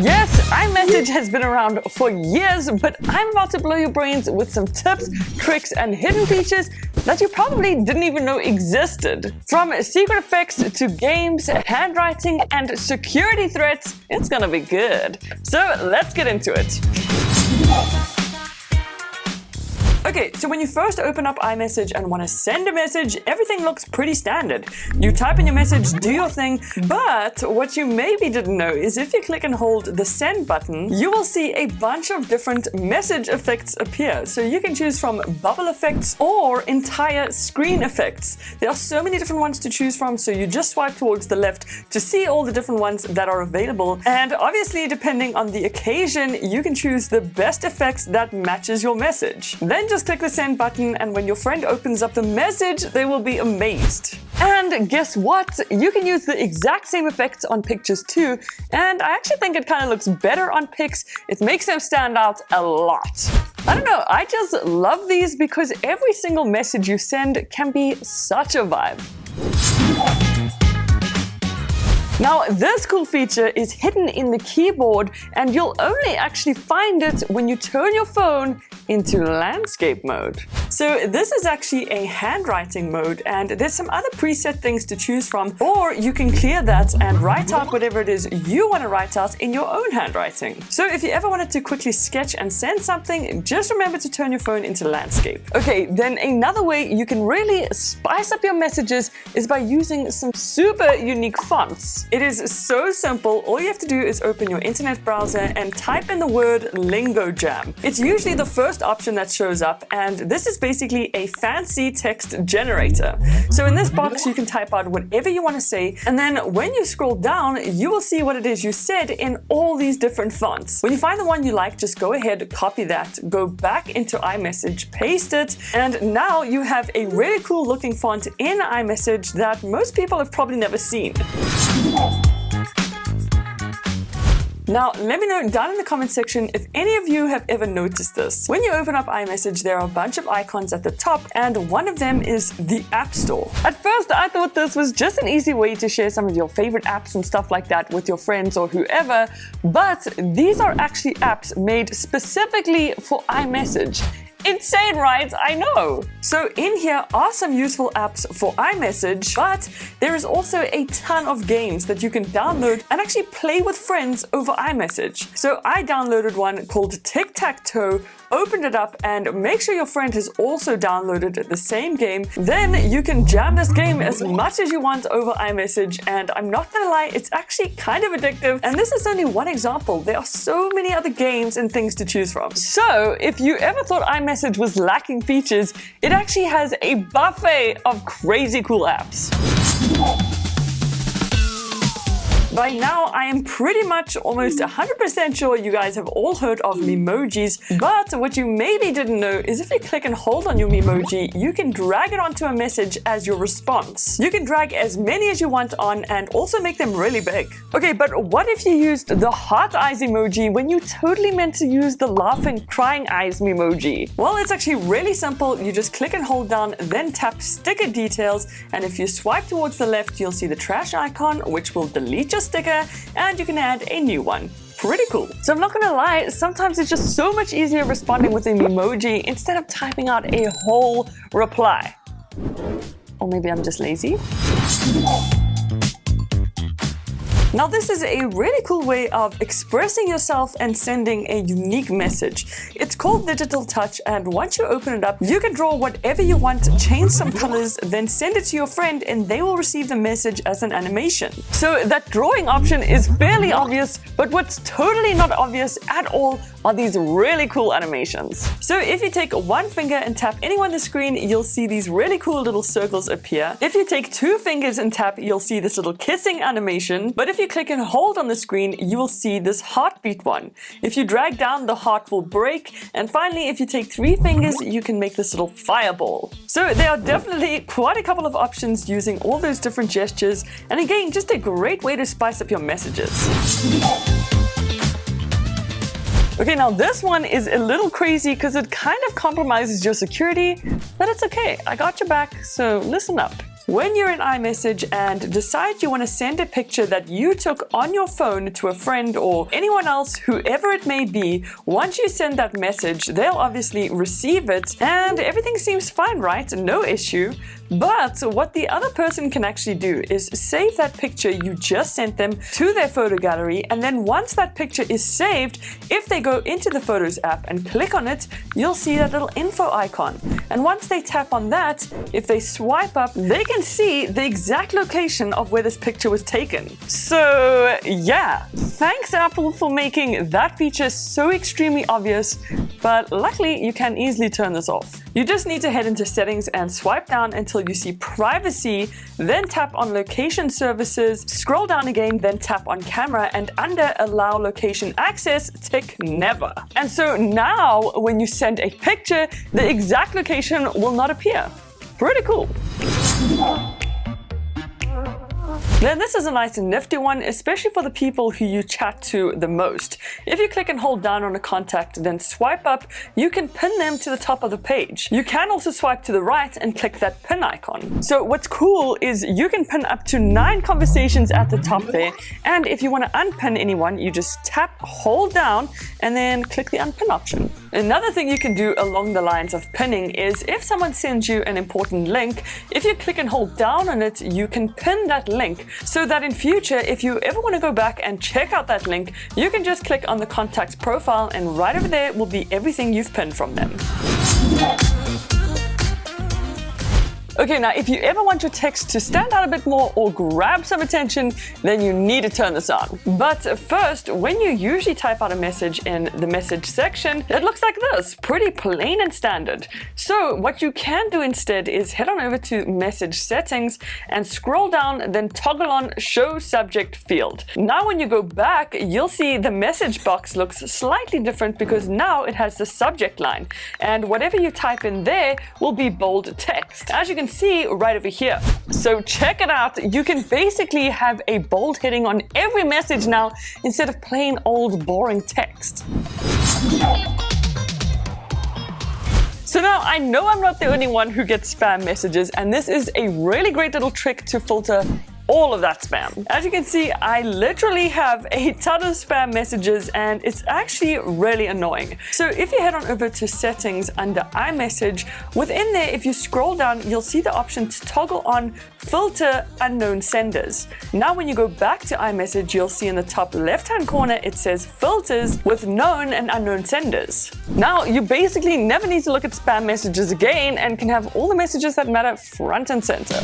Yes, iMessage has been around for years, but I'm about to blow your brains with some tips, tricks, and hidden features that you probably didn't even know existed. From secret effects to games, handwriting, and security threats, it's gonna be good. So let's get into it. Okay, so when you first open up iMessage and want to send a message, everything looks pretty standard. You type in your message, do your thing, but what you maybe didn't know is if you click and hold the send button, you will see a bunch of different message effects appear. So you can choose from bubble effects or entire screen effects. There are so many different ones to choose from, so you just swipe towards the left to see all the different ones that are available. And obviously, depending on the occasion, you can choose the best effects that matches your message. Then just click the send button, and when your friend opens up the message, they will be amazed. And guess what? You can use the exact same effects on pictures too, and I actually think it kind of looks better on pics. It makes them stand out a lot. I don't know, I just love these because every single message you send can be such a vibe. Now, this cool feature is hidden in the keyboard, and you'll only actually find it when you turn your phone into landscape mode. So this is actually a handwriting mode, and there's some other preset things to choose from, or you can clear that and write out whatever it is you want to write out in your own handwriting. So if you ever wanted to quickly sketch and send something, just remember to turn your phone into landscape. Okay, then another way you can really spice up your messages is by using some super unique fonts. It is so simple. All you have to do is open your internet browser and type in the word Lingo Jam. It's usually the first option that shows up, and this is basically a fancy text generator. So in this box, you can type out whatever you want to say, and then when you scroll down, you will see what it is you said in all these different fonts. When you find the one you like, just go ahead, copy that, go back into iMessage, paste it, and now you have a really cool looking font in iMessage that most people have probably never seen. Now, let me know down in the comment section if any of you have ever noticed this. When you open up iMessage, there are a bunch of icons at the top, and one of them is the App Store. At first, I thought this was just an easy way to share some of your favorite apps and stuff like that with your friends or whoever, but these are actually apps made specifically for iMessage. Insane, right? I know. So in here are some useful apps for iMessage, but there is also a ton of games that you can download and actually play with friends over iMessage. So I downloaded one called Tic-Tac-Toe, opened it up, and make sure your friend has also downloaded the same game. Then you can jam this game as much as you want over iMessage, and I'm not gonna lie, it's actually kind of addictive. And this is only one example. There are so many other games and things to choose from. So if you ever thought iMessage was lacking features, it actually has a buffet of crazy cool apps. By now, I am pretty much almost 100% sure you guys have all heard of Memojis, but what you maybe didn't know is if you click and hold on your Memoji, you can drag it onto a message as your response. You can drag as many as you want on and also make them really big. Okay, but what if you used the heart eyes emoji when you totally meant to use the laughing crying eyes Memoji? Well, it's actually really simple. You just click and hold down, then tap sticker details, and if you swipe towards the left, you'll see the trash icon, which will delete your sticker, and you can add a new one. Pretty cool. So I'm not gonna lie, sometimes it's just so much easier responding with an emoji instead of typing out a whole reply. Or maybe I'm just lazy. Now, this is a really cool way of expressing yourself and sending a unique message. It's called Digital Touch, and once you open it up, you can draw whatever you want, change some colors, then send it to your friend, and they will receive the message as an animation. So that drawing option is fairly obvious, but what's totally not obvious at all are these really cool animations. So if you take one finger and tap anywhere on the screen, you'll see these really cool little circles appear. If you take two fingers and tap, you'll see this little kissing animation. But if you click and hold on the screen, you will see this heartbeat one. If you drag down, the heart will break. And finally, if you take three fingers, you can make this little fireball. So there are definitely quite a couple of options using all those different gestures. And again, just a great way to spice up your messages. Okay, now this one is a little crazy because it kind of compromises your security, but it's okay. I got your back, so listen up. when you're in iMessage and decide you want to send a picture that you took on your phone to a friend or anyone else, whoever it may be, once you send that message, they'll obviously receive it and everything seems fine, right? No issue. But what the other person can actually do is save that picture you just sent them to their photo gallery, and then once that picture is saved, if they go into the Photos app and click on it, you'll see that little info icon. And once they tap on that, if they swipe up, they can see the exact location of where this picture was taken. So yeah, thanks Apple for making that feature so extremely obvious, but luckily you can easily turn this off. You just need to head into settings and swipe down until you see privacy, then tap on location services, scroll down again, then tap on camera, and under allow location access, tick never. And so now when you send a picture, the exact location will not appear. Pretty cool. Now this is a nice and nifty one, especially for the people who you chat to the most. If you click and hold down on a contact, then swipe up, you can pin them to the top of the page. You can also swipe to the right and click that pin icon. So what's cool is you can pin up to 9 conversations at the top there, and if you want to unpin anyone, you just tap, hold down, and then click the unpin option. Another thing you can do along the lines of pinning is if someone sends you an important link, if you click and hold down on it, you can pin that link so that in future, if you ever want to go back and check out that link, you can just click on the contact's profile and right over there will be everything you've pinned from them. Okay, now if you ever want your text to stand out a bit more or grab some attention, then you need to turn this on. But first, when you usually type out a message in the message section, it looks like this, pretty plain and standard. So what you can do instead is head on over to message settings and scroll down, then toggle on show subject field. Now when you go back, you'll see the message box looks slightly different because now it has the subject line, and whatever you type in there will be bold text, as you can see right over here. So check it out, you can basically have a bold heading on every message now instead of plain old boring text. So now I know I'm not the only one who gets spam messages, and this is a really great little trick to filter all of that spam. As you can see, I literally have a ton of spam messages and it's actually really annoying. So if you head on over to settings under iMessage, within there, if you scroll down, you'll see the option to toggle on filter unknown senders. Now when you go back to iMessage, you'll see in the top left-hand corner, it says filters with known and unknown senders. Now you basically never need to look at spam messages again and can have all the messages that matter front and center.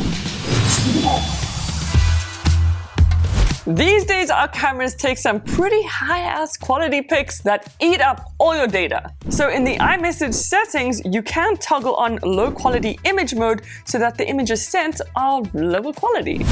These days, our cameras take some pretty high-ass quality pics that eat up all your data. So in the iMessage settings, you can toggle on low-quality image mode so that the images sent are lower quality.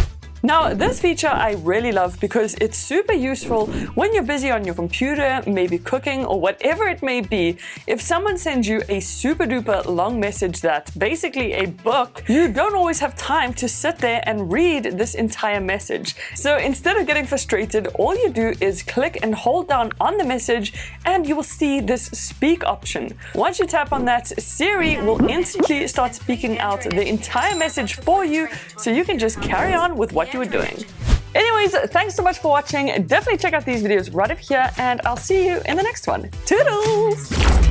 Now, this feature I really love because it's super useful when you're busy on your computer, maybe cooking or whatever it may be. If someone sends you a super duper long message that's basically a book, you don't always have time to sit there and read this entire message. So instead of getting frustrated, all you do is click and hold down on the message and you will see this speak option. Once you tap on that, Siri will instantly start speaking out the entire message for you, so you can just carry on with what you were doing. Anyways, thanks so much for watching. Definitely check out these videos right up here and I'll see you in the next one. Toodles!